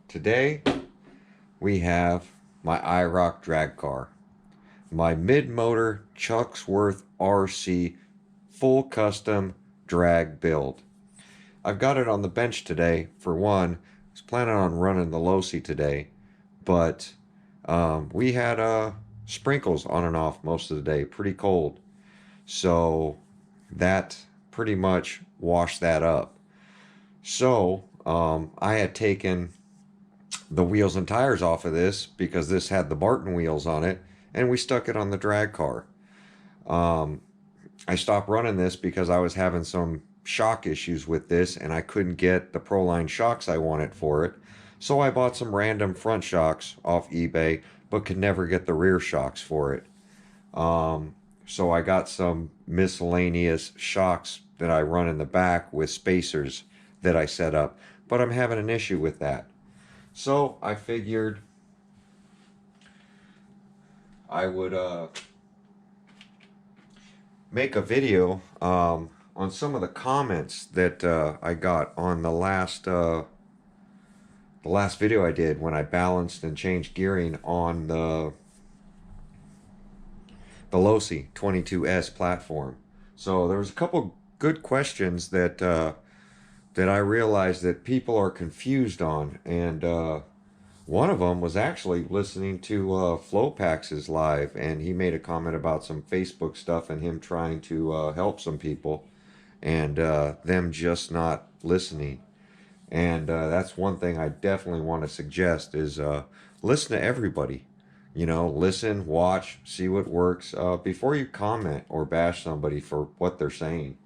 Today we have my IROC drag car, my mid-motor Chucksworth RC full custom drag build. I've got it on the bench today. For one, I was planning on running the Losi today, but we had sprinkles on and off most of the day, pretty cold. So that pretty much washed that up. So I had taken the wheels and tires off of this because this had the Barton wheels on it, and we stuck it on the drag car. Um, I stopped running this because I was having some shock issues with this and I couldn't get the Proline shocks I wanted for it. So I bought some random front shocks off eBay, but could never get the rear shocks for it. So I got some miscellaneous shocks that I run in the back with spacers that I set up, but I'm having an issue with that. So I figured I would make a video on some of the comments that I got on the last video I did when I balanced and changed gearing on the Losi 22S platform. So there was a couple good questions that I realized that people are confused on, and one of them was actually listening to Flowpax's live, and he made a comment about some Facebook stuff and him trying to help some people, and them just not listening. And that's one thing I definitely want to suggest is listen to everybody. You know, listen, watch, see what works before you comment or bash somebody for what they're saying.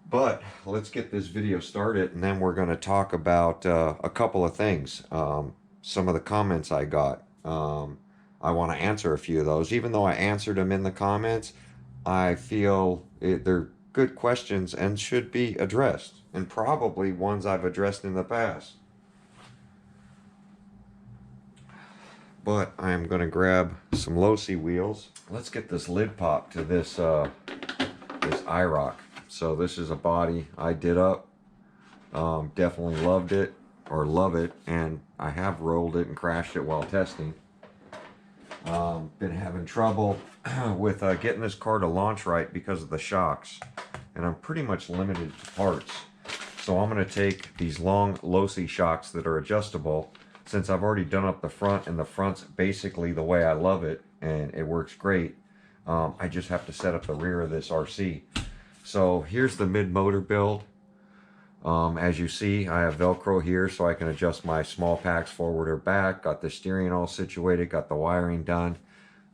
But let's get this video started, and then we're going to talk about a couple of things. Some of the comments I got. I want to answer a few of those. Even though I answered them in the comments, I feel they're good questions and should be addressed, and probably ones I've addressed in the past. But I'm going to grab some Losi wheels. Let's get this lid pop to this this IROC. So this is a body I did up. Definitely loved it, or love it, and I have rolled it and crashed it while testing. Been having trouble with getting this car to launch right because of the shocks, and I'm pretty much limited to parts. So I'm going to take these long Losi shocks that are adjustable, since I've already done up the front, and the front's basically the way I love it, and it works great. I just have to set up the rear of this RC. So here's the mid-motor build. As you see, I have Velcro here so I can adjust my small packs forward or back. Got the steering all situated, got the wiring done.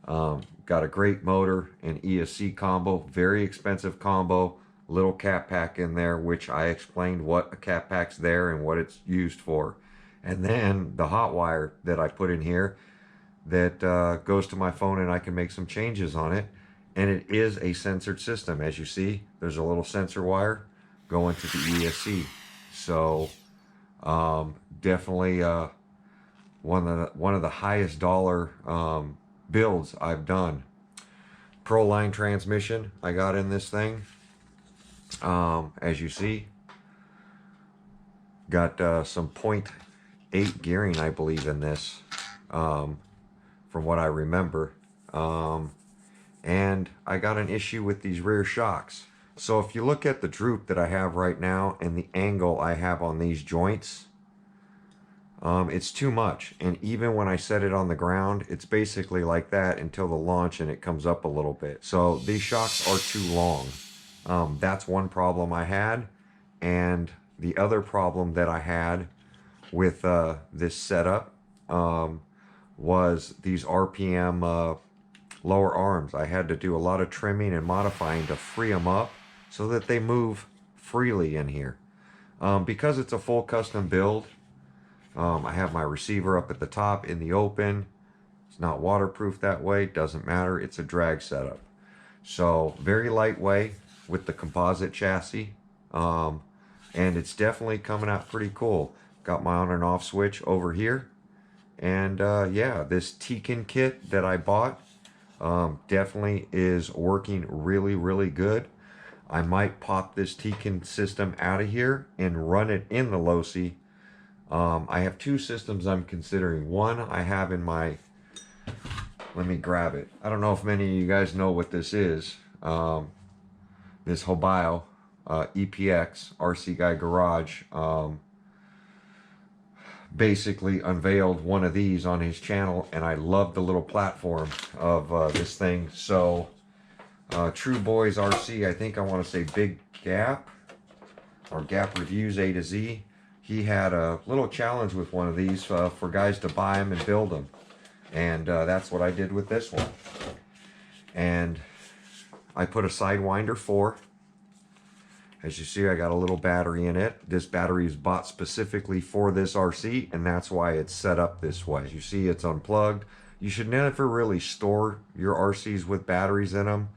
Got a great motor and ESC combo, very expensive combo. Little cap pack in there, which I explained what a cap pack's there and what it's used for. And then the hot wire that I put in here that goes to my phone, and I can make some changes on it. And it is a censored system. As you see, there's a little sensor wire going to the ESC. So definitely one of the highest dollar builds I've done. Proline transmission I got in this thing. As you see, got some 0.8 gearing, I believe, in this, from what I remember. And I got an issue with these rear shocks. So if you look at the droop that I have right now and the angle I have on these joints, it's too much. And even when I set it on the ground, it's basically like that until the launch, and it comes up a little bit. So these shocks are too long. That's one problem I had. And the other problem that I had with this setup was these RPM lower arms. I had to do a lot of trimming and modifying to free them up so that they move freely in here. Because it's a full custom build, I have my receiver up at the top in the open. It's not waterproof that way, doesn't matter, it's a drag setup. So very lightweight with the composite chassis, and it's definitely coming out pretty cool. Got my on and off switch over here, and yeah, this Tekin kit that I bought definitely is working really good. I might pop this Tekin system out of here and run it in the Losi I have two systems I'm considering. One I have in my, let me grab it. I don't know if many of you guys know what this is. This Hobile EPX RC Guy Garage basically unveiled one of these on his channel, and I love the little platform of this thing. So True Boys RC, I think I want to say Big Gap or Gap Reviews A to Z. He had a little challenge with one of these for guys to buy them and build them, and that's what I did with this one. And I put a Sidewinder 4. As you see, I got a little battery in it. This battery is bought specifically for this RC, and that's why it's set up this way. As you see, it's unplugged. You should never really store your RCs with batteries in them,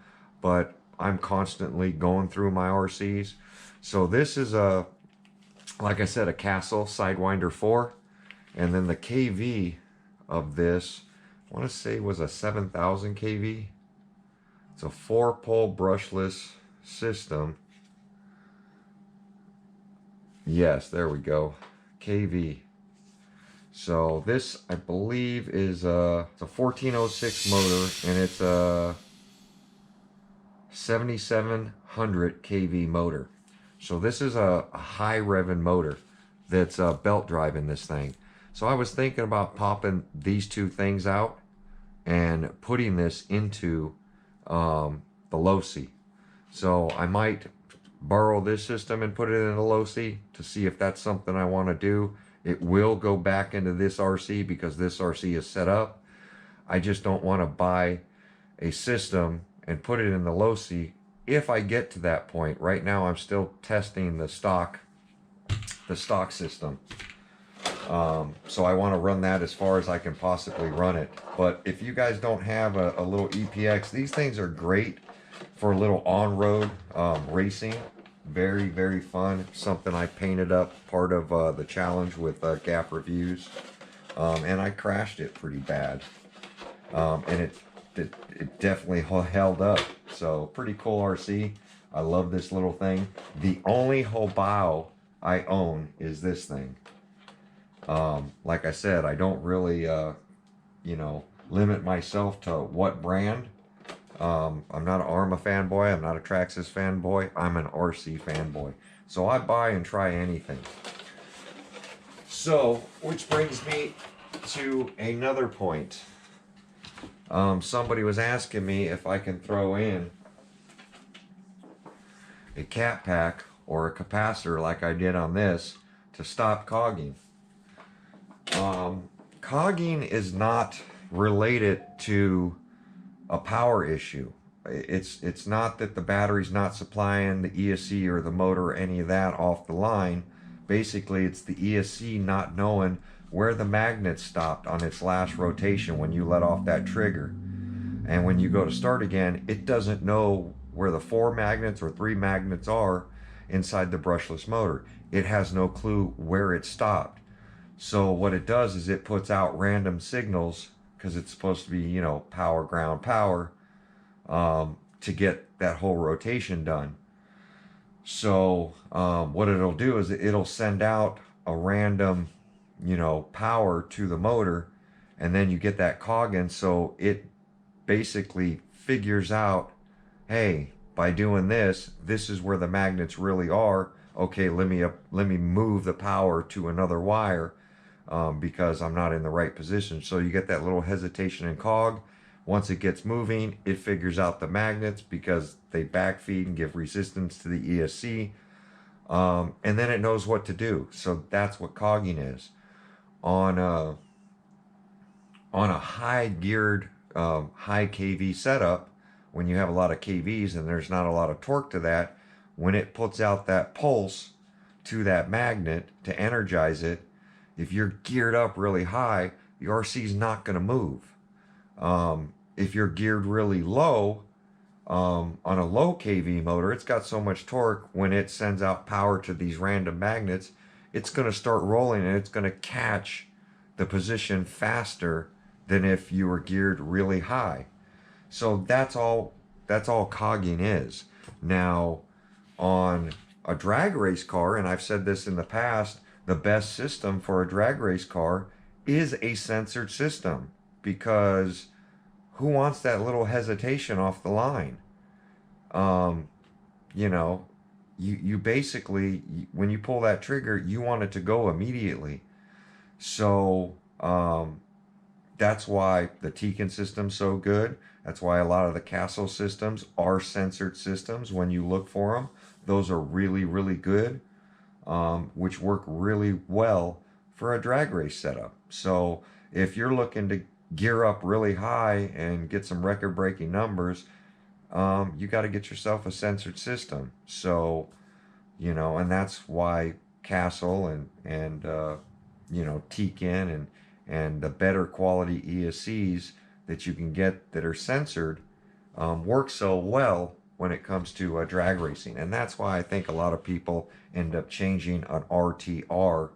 but I'm constantly going through my RCs. So this is a, like I said, a Castle Sidewinder 4, and then the KV of this, I want to say was a 7,000 KV. It's a 4-pole brushless system. Yes, there we go. KV. So this, I believe, is it's a 1406 motor, and it's a 7700 KV motor. So this is a high revving motor that's belt driving this thing. So I was thinking about popping these two things out and putting this into the Losi. So I might borrow this system and put it in a Losi to see if that's something I want to do. It will go back into this RC because this RC is set up. I just don't want to buy a system and put it in the Losi if I get to that point. Right now I'm still testing the stock system. So I want to run that as far as I can possibly run it. But if you guys don't have a little EPX, these things are great for a little on-road racing. Very, very fun. Something I painted up part of the challenge with Gap Reviews. And I crashed it pretty bad. And it definitely held up. So pretty cool RC. I love this little thing. The only Hobile I own is this thing. Like I said, I don't really, you know, limit myself to what brand. I'm not an Arma fanboy. I'm not a Traxxas fanboy. I'm an RC fanboy. So I buy and try anything. So, which brings me to another point. Somebody was asking me if I can throw in a cat pack or a capacitor like I did on this to stop cogging. Cogging is not related to a power issue. It's not that the battery's not supplying the ESC or the motor or any of that off the line. Basically, it's the ESC not knowing where the magnet stopped on its last rotation when you let off that trigger. And when you go to start again, it doesn't know where the 4 magnets or 3 magnets are inside the brushless motor. It has no clue where it stopped. So what it does is it puts out random signals, because it's supposed to be, you know, power, ground, power, to get that whole rotation done. So what it'll do is it'll send out a random, you know, power to the motor, and then you get that cogging. So it basically figures out, hey, by doing this, this is where the magnets really are. Okay, let me move the power to another wire. Because I'm not in the right position. So you get that little hesitation and cog. Once it gets moving, it figures out the magnets because they backfeed and give resistance to the ESC. And then it knows what to do. So that's what cogging is. On a high geared, high KV setup, when you have a lot of KVs and there's not a lot of torque to that, when it puts out that pulse to that magnet to energize it, if you're geared up really high, your RC is not going to move. If you're geared really low, on a low KV motor, it's got so much torque, when it sends out power to these random magnets, it's going to start rolling and it's going to catch the position faster than if you were geared really high. So that's all cogging is. Now, on a drag race car, and I've said this in the past, the best system for a drag race car is a censored system, because who wants that little hesitation off the line? Um, you know, you basically, when you pull that trigger, you want it to go immediately. So that's why the Tekin system's so good. That's why a lot of the Castle systems are censored systems. When you look for them, those are really, really good, which work really well for a drag race setup. So if you're looking to gear up really high and get some record-breaking numbers, you got to get yourself a censored system. So, you know, and that's why Castle and you know, Tekin and the better quality ESCs that you can get that are censored work so well when it comes to drag racing. And that's why I think a lot of people end up changing an RTR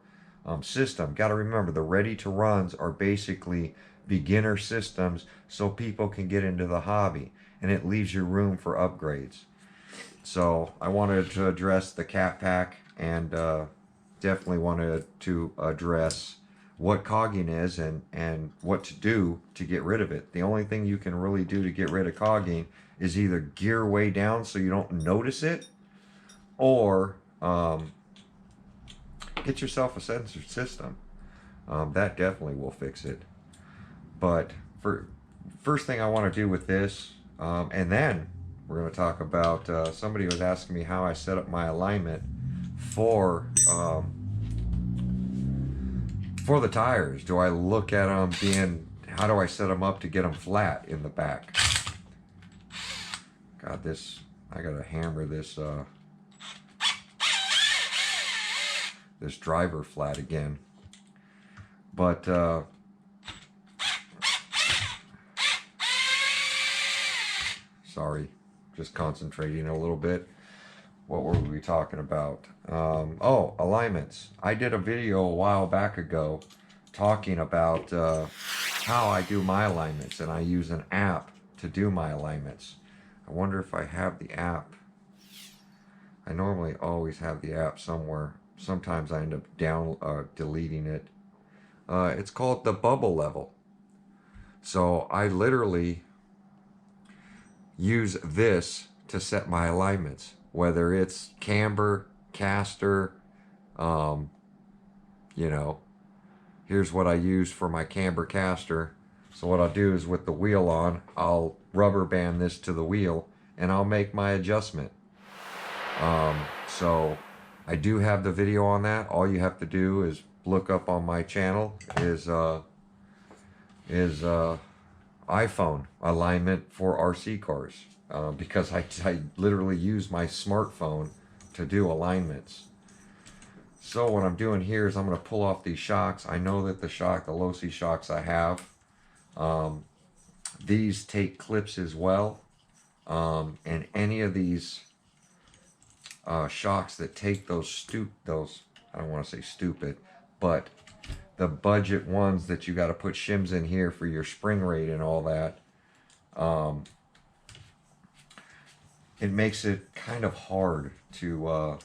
system. Got to remember, the ready to runs are basically beginner systems so people can get into the hobby, and it leaves you room for upgrades. So I wanted to address the cat pack, and definitely wanted to address what cogging is and what to do to get rid of it. The only thing you can really do to get rid of cogging is either gear way down so you don't notice it, or get yourself a censored system. That definitely will fix it. But for first thing I want to do with this, and then we're going to talk about, somebody was asking me how I set up my alignment for the tires. Do I look at them being, how do I set them up to get them flat in the back? God, this, I gotta hammer this this driver flat again. But sorry, just concentrating a little bit. What were we talking about? Oh, alignments. I did a video a while back ago talking about how I do my alignments, and I use an app to do my alignments. I wonder if I have the app. I normally always have the app somewhere. Sometimes I end up deleting it. It's called the Bubble Level. So I literally use this to set my alignments, whether it's camber, caster, you know, here's what I use for my camber caster. So what I'll do is, with the wheel on, I'll rubber band this to the wheel and I'll make my adjustment. So I do have the video on that. All you have to do is look up on my channel is iPhone alignment for RC cars, because I literally use my smartphone to do alignments. So what I'm doing here is I'm going to pull off these shocks. I know that the Losi shocks I have, these take clips as well, and any of these shocks that take those I don't want to say stupid, but the budget ones that you got to put shims in here for your spring rate and all that, it makes it kind of hard to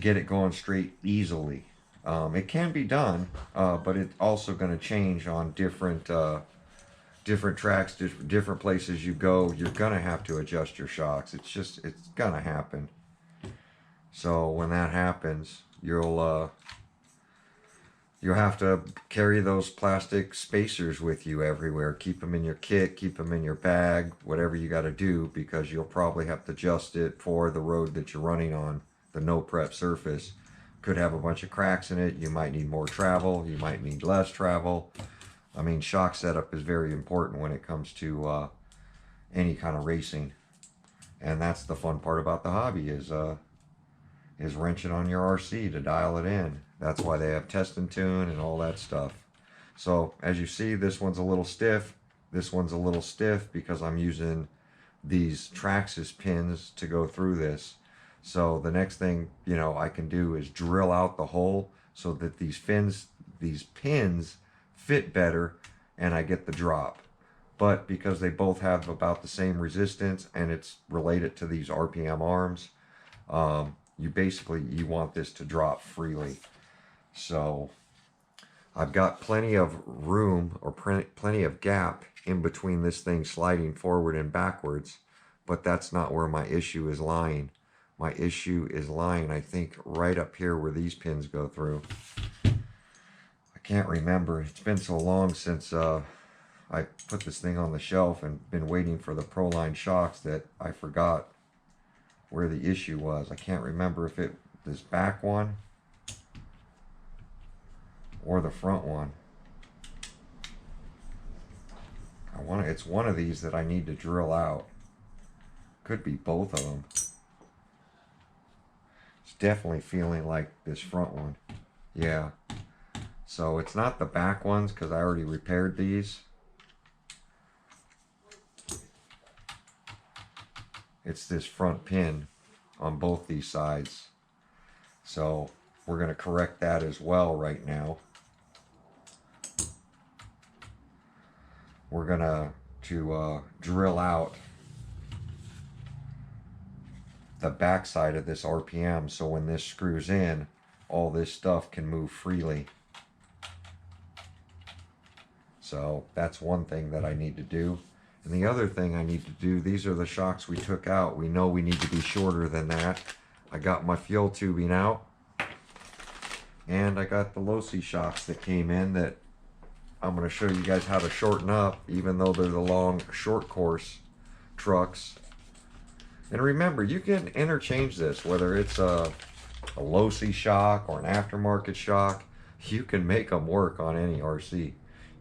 get it going straight easily. It can be done, but it's also going to change on different tracks, different places you go. You're going to have to adjust your shocks. It's going to happen. So when that happens, you'll have to carry those plastic spacers with you everywhere. Keep them in your kit, keep them in your bag, whatever you got to do, because you'll probably have to adjust it for the road that you're running on. The no prep surface could have a bunch of cracks in it. You might need more travel, you might need less travel. I mean, shock setup is very important when it comes to any kind of racing, and that's the fun part about the hobby, is wrenching on your RC to dial it in. That's why they have test and tune and all that stuff. So as you see, this one's a little stiff. This one's a little stiff because I'm using these Traxxas pins to go through this. So the next thing, you know, I can do is drill out the hole so that these pins fit better and I get the drop. But because they both have about the same resistance and it's related to these RPM arms, you want this to drop freely. So I've got plenty of room, or plenty of gap in between this thing sliding forward and backwards, but that's not where my issue is lying. My issue is lying, I think, right up here where these pins go through. I can't remember. It's been so long since I put this thing on the shelf and been waiting for the Proline shocks that I forgot where the issue was. I can't remember if it this back one or the front one. It's one of these that I need to drill out. Could be both of them. It's definitely feeling like this front one. Yeah. So it's not the back ones because I already repaired these. It's this front pin on both these sides. So we're going to correct that as well right now. We're going to drill out the back side of this RPM, so when this screws in, all this stuff can move freely. So that's one thing that I need to do. And the other thing I need to do, these are the shocks we took out. We know we need to be shorter than that. I got my fuel tubing out, and I got the Losi shocks that came in that I'm going to show you guys how to shorten up, even though they're the long short course trucks. And remember, you can interchange this, whether it's a Losi shock or an aftermarket shock. You can make them work on any RC.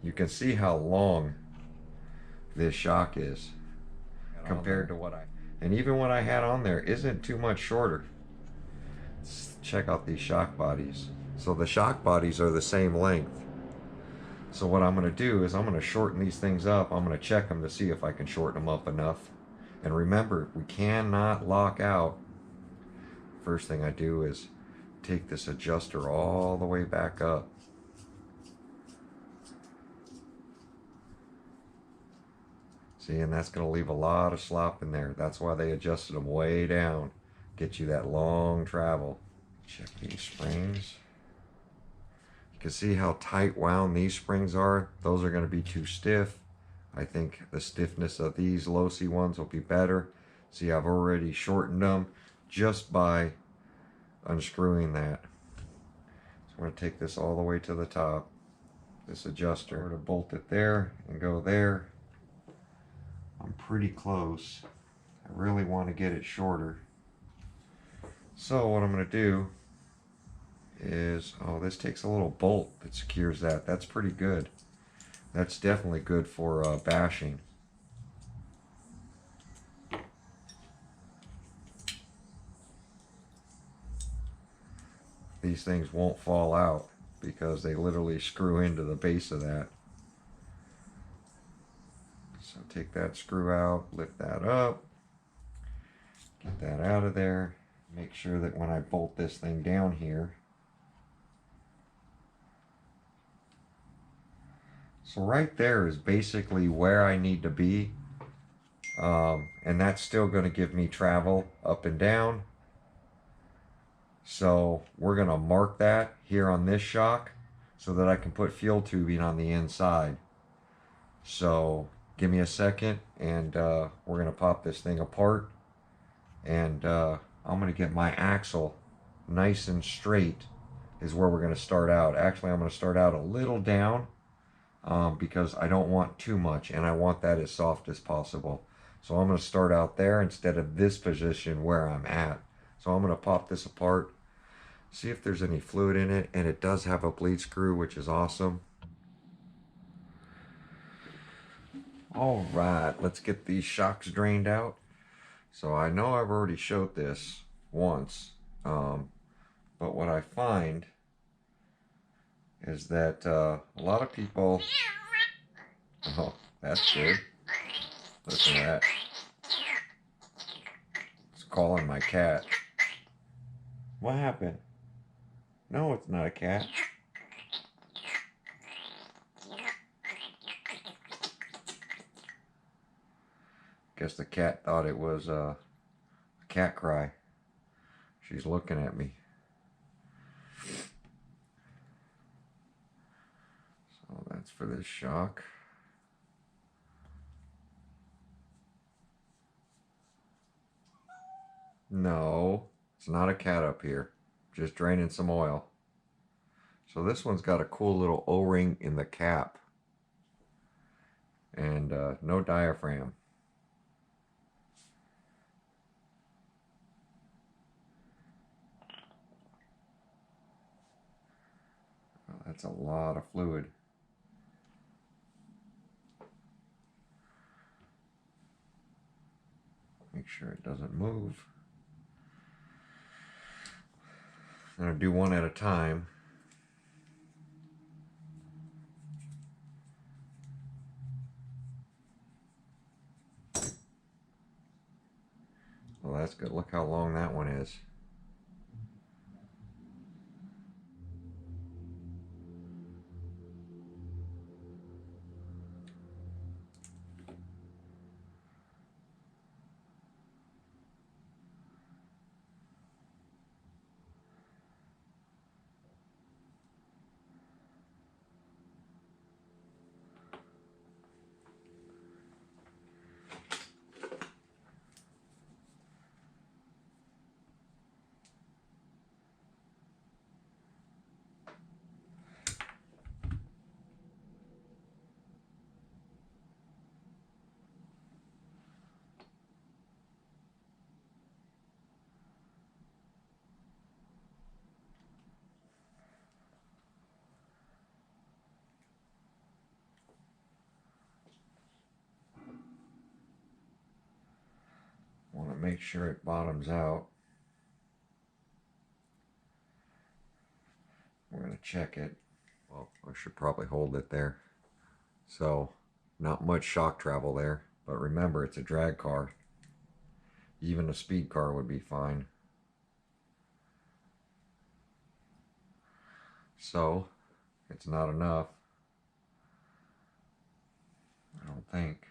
You can see how long this shock is compared to what and even what I had on there isn't too much shorter. Let's check out these shock bodies. So the shock bodies are the same length. So what I'm going to do is I'm going to shorten these things up. I'm going to check them to see if I can shorten them up enough. And remember, we cannot lock out. First thing I do is take this adjuster all the way back up. See, and that's going to leave a lot of slop in there. That's why they adjusted them way down. Get you that long travel. Check these springs. You can see how tight wound these springs are. Those are going to be too stiff. I think the stiffness of these Losi ones will be better. See, I've already shortened them just by unscrewing that. So I'm going to take this all the way to the top. This adjuster. I'm going to bolt it there and go there. I'm pretty close. I really want to get it shorter. So what I'm going to do is, oh, this takes a little bolt that secures that. That's pretty good. That's definitely good for bashing. These things won't fall out because they literally screw into the base of that. So take that screw out, lift that up, get that out of there. Make sure that when I bolt this thing down here, so right there is basically where I need to be, and that's still going to give me travel up and down. So we're going to mark that here on this shock so that I can put fuel tubing on the inside. So give me a second, and we're going to pop this thing apart, and I'm going to get my axle nice and straight is where we're going to start out. Actually, I'm going to start out a little down because I don't want too much, and I want that as soft as possible. So I'm going to start out there instead of this position where I'm at. So I'm going to pop this apart, see if there's any fluid in it, and it does have a bleed screw, which is awesome. All right, let's get these shocks drained out. So I know I've already showed this once, but what I find is that a lot of people, oh, that's good. Listen to that. It's calling my cat. What happened? No, it's not a cat. Guess the cat thought it was a cat cry. She's looking at me. So that's for this shock. No, it's not a cat up here. Just draining some oil. So this one's got a cool little O-ring in the cap. And no diaphragm. Well, that's a lot of fluid. Make sure it doesn't move. I'm going to do one at a time. Well, that's good. Look how long that one is. Want to make sure it bottoms out. We're going to check it. Well, I should probably hold it there. So, not much shock travel there. But remember, it's a drag car. Even a speed car would be fine. So, it's not enough. I don't think.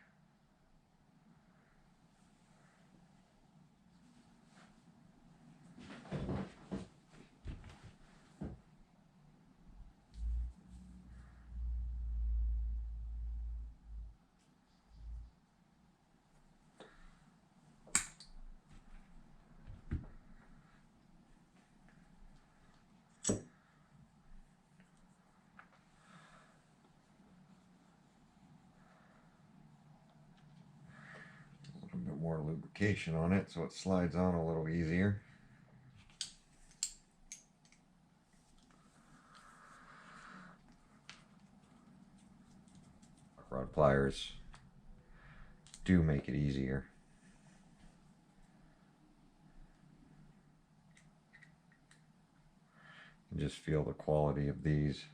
More lubrication on it so it slides on a little easier. Rod pliers do make it easier. And just feel the quality of these.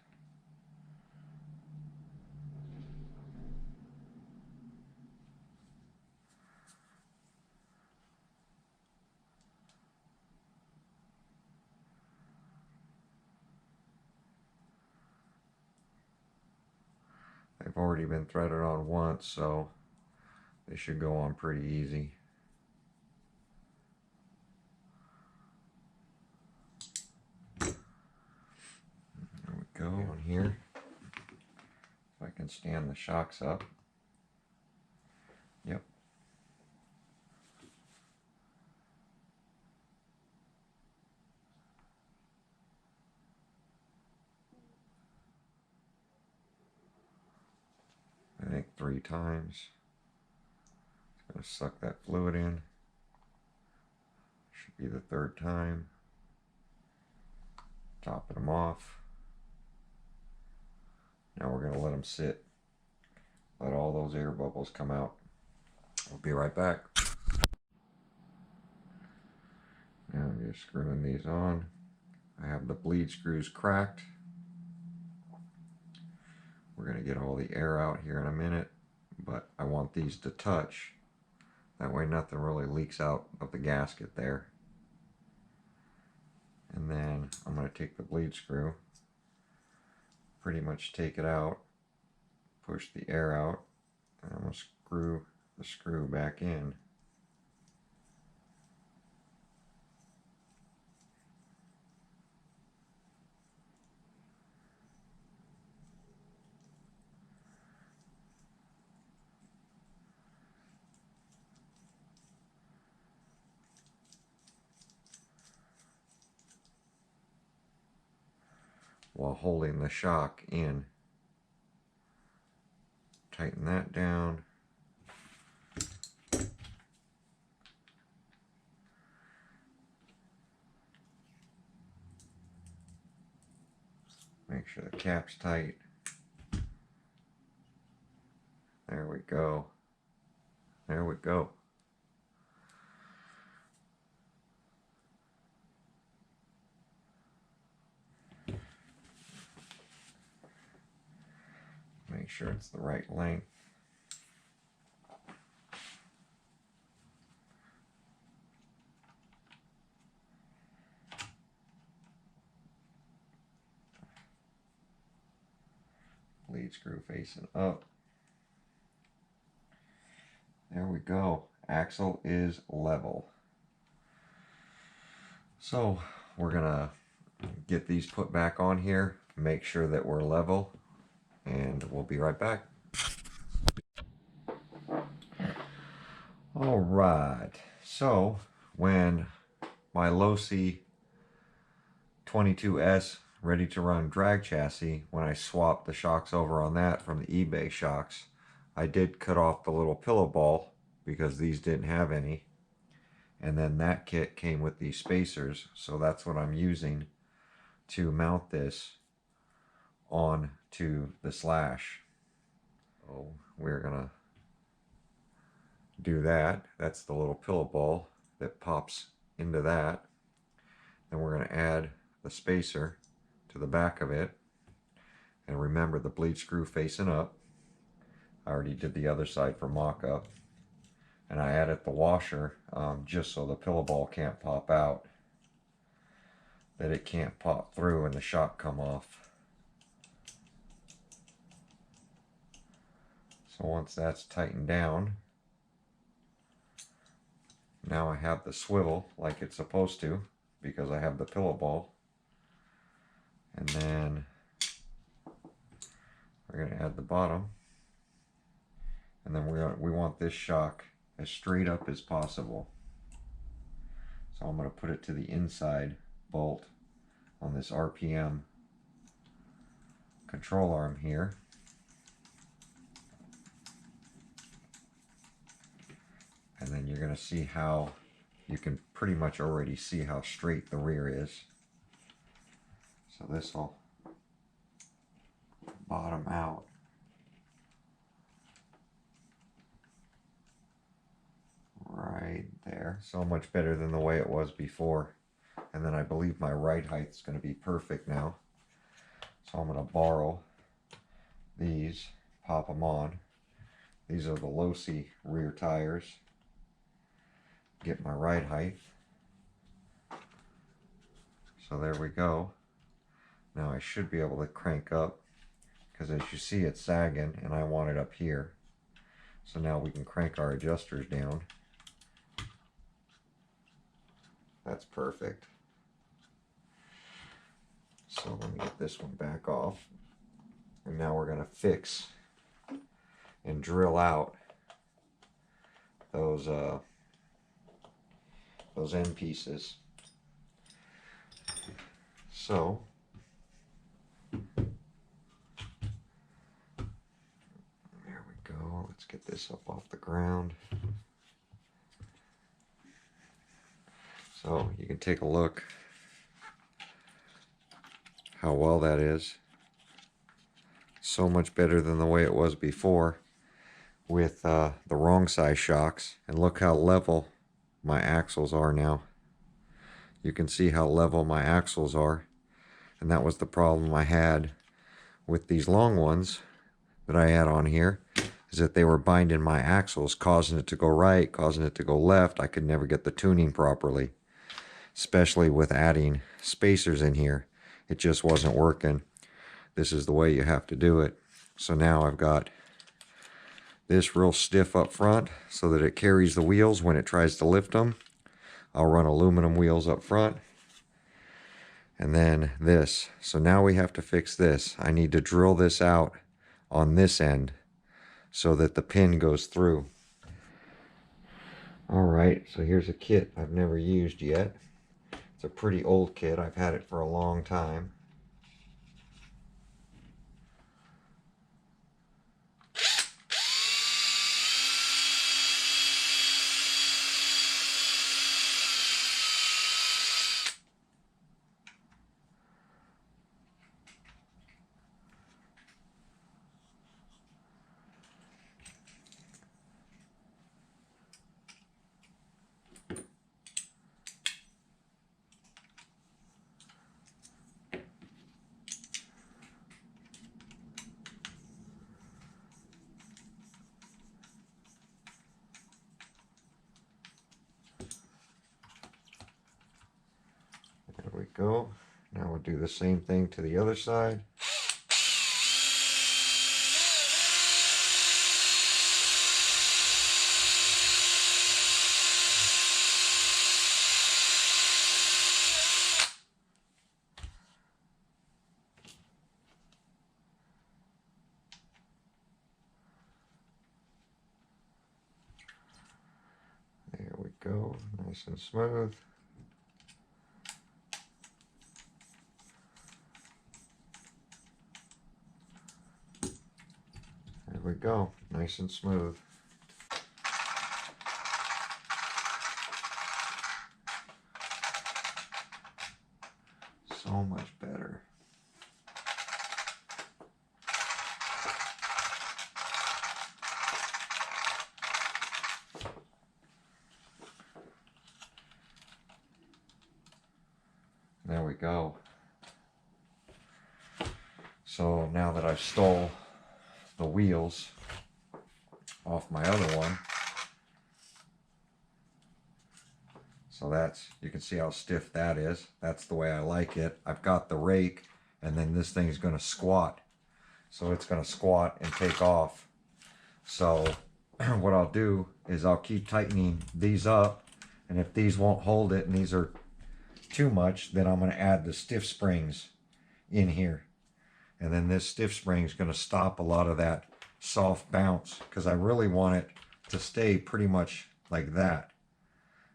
They've already been threaded on once, so they should go on pretty easy. There we go on here. If I can stand the shocks up. Yep. I think 3 times. It's going to suck that fluid in. Should be the 3rd time. Topping them off. Now we're going to let them sit. Let all those air bubbles come out. We'll be right back. Now I'm just screwing these on. I have the bleed screws cracked. We're going to get all the air out here in a minute, but I want these to touch. That way nothing really leaks out of the gasket there. And then I'm going to take the bleed screw, pretty much take it out, push the air out, and I'm going to screw the screw back in. while holding the shock in. Tighten that down. Make sure the cap's tight. There we go. There we go. Make sure it's the right length. Lead screw facing up. There we go. Axle is level. So we're gonna get these put back on here, make sure that we're level, and we'll be right back. All right, so when my Losi 22S ready to run drag chassis, when I swapped the shocks over on that from the eBay shocks, I did cut off the little pillow ball because these didn't have any. And then that kit came with these spacers, so that's what I'm using to mount this on to the Slash. So we're gonna do that. That's the little pillow ball that pops into that. Then we're gonna add the spacer to the back of it. And remember, the bleed screw facing up. I already did the other side for mock-up. And I added the washer just so the pillow ball can't pop out. That it can't pop through and the shock come off. So once that's tightened down, now I have the swivel like it's supposed to because I have the pillow ball. And then we're going to add the bottom. And then we want this shock as straight up as possible. So I'm going to put it to the inside bolt on this RPM control arm here. And then you're going to see how you can pretty much already see how straight the rear is. So this will bottom out. Right there. So much better than the way it was before. And then I believe my ride height is going to be perfect now. So I'm going to borrow these, pop them on. These are the Losi rear tires. Get my ride height. So there we go. Now I should be able to crank up because as you see it's sagging and I want it up here. So now we can crank our adjusters down. That's perfect. So let me get this one back off. And now we're going to fix and drill out those end pieces. So there we go. Let's get this up off the ground. So you can take a look how well that is. So much better than the way it was before with the wrong size shocks. And look how level my axles are now. You can see how level my axles are. And that was the problem I had with these long ones that I had on here, is that they were binding my axles, causing it to go right, causing it to go left. I could never get the tuning properly, especially with adding spacers in here. It just wasn't working. This is the way you have to do it. So now I've got this real stiff up front so that it carries the wheels when it tries to lift them. I'll run aluminum wheels up front. And then this. So now we have to fix this. I need to drill this out on this end so that the pin goes through. Alright, so here's a kit I've never used yet. It's a pretty old kit. I've had it for a long time. go. Now we'll do the same thing to the other side. There we go, nice and smooth. There we go, nice and smooth. So much better. There we go. So now that I've stole the wheels off my other one, so that's, you can see how stiff that is. That's the way I like it. I've got the rake, and then this thing is going to squat. So it's going to squat and take off. So what I'll do is I'll keep tightening these up, and if these won't hold it and these are too much, then I'm going to add the stiff springs in here. And then this stiff spring is going to stop a lot of that soft bounce, because I really want it to stay pretty much like that.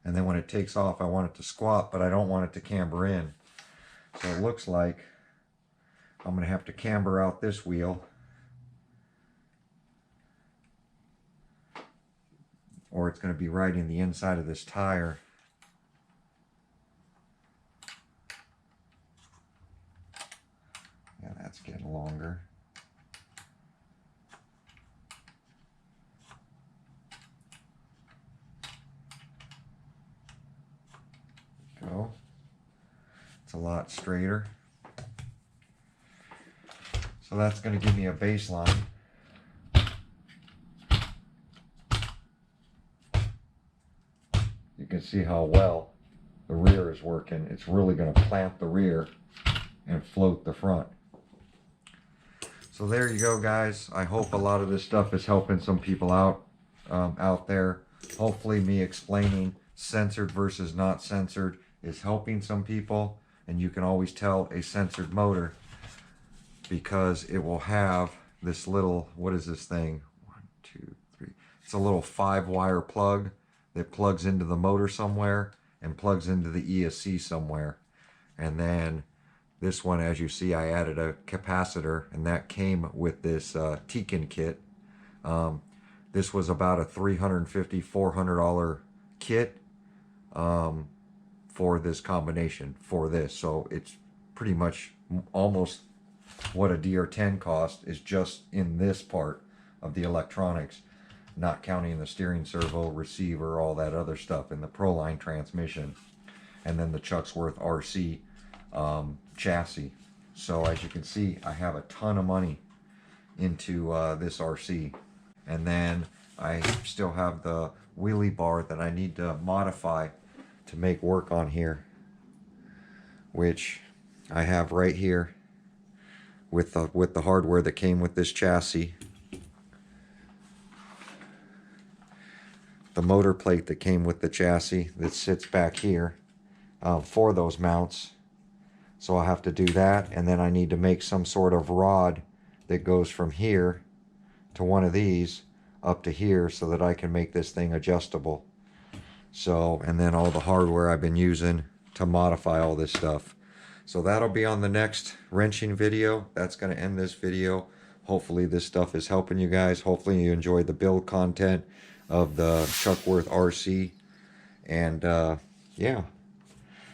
And then when it takes off, I want it to squat, but I don't want it to camber in. So it looks like I'm going to have to camber out this wheel, or it's going to be right in the inside of this tire. Yeah, that's getting longer. Go. It's a lot straighter. So that's going to give me a baseline. You can see how well the rear is working. It's really going to plant the rear and float the front. So there you go, guys. I hope a lot of this stuff is helping some people out there. Hopefully me explaining censored versus not censored is helping some people. And you can always tell a censored motor because it will have this little, what is this thing? 1, 2, 3. It's a little 5-wire plug that plugs into the motor somewhere and plugs into the ESC somewhere. And then this one, as you see, I added a capacitor, and that came with this Tekin kit. This was about a $350, $400 kit for this combination, for this. So it's pretty much almost what a DR10 cost is just in this part of the electronics, not counting the steering servo, receiver, all that other stuff, and the Proline transmission, and then the Chucksworth RC chassis. So as you can see, I have a ton of money into this RC. And then I still have the wheelie bar that I need to modify to make work on here, which I have right here with the hardware that came with this chassis. The motor plate that came with the chassis that sits back here for those mounts. So I'll have to do that, and then I need to make some sort of rod that goes from here to one of these up to here so that I can make this thing adjustable. So, and then all the hardware I've been using to modify all this stuff. So that'll be on the next wrenching video. That's going to end this video. Hopefully this stuff is helping you guys. Hopefully you enjoyed the build content of the Chucksworth RC. And yeah.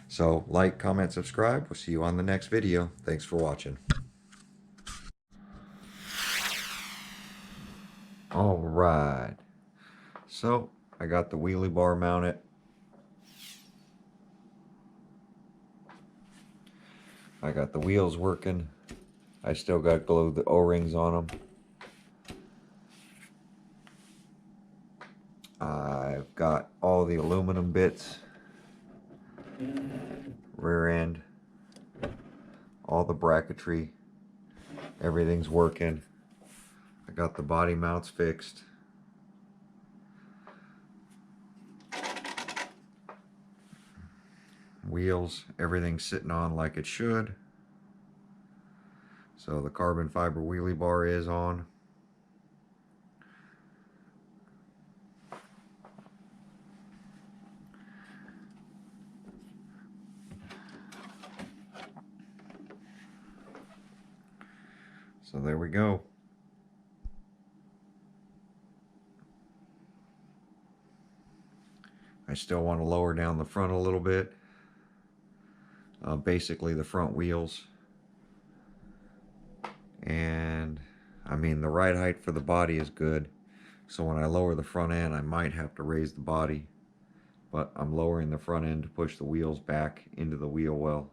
So like, comment, subscribe. We'll see you on the next video. Thanks for watching. All right. So I got the wheelie bar mounted. I got the wheels working. I still got glued the O-rings on them. I've got all the aluminum bits, rear end, all the bracketry, everything's working. I got the body mounts fixed. Wheels, everything's sitting on like it should. So the carbon fiber wheelie bar is on. So there we go. I still want to lower down the front a little bit. Basically the front wheels. And I mean, the right height for the body is good. So when I lower the front end, I might have to raise the body. But I'm lowering the front end to push the wheels back into the wheel well.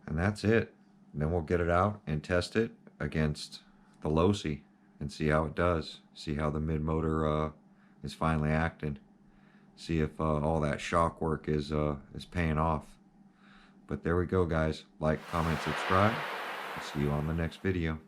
And that's it. And then we'll get it out and test it against the Losi and see how it does. See how the mid-motor is finally acting. See if all that shock work is paying off. But there we go, guys. Like, comment, subscribe. I'll see you on the next video.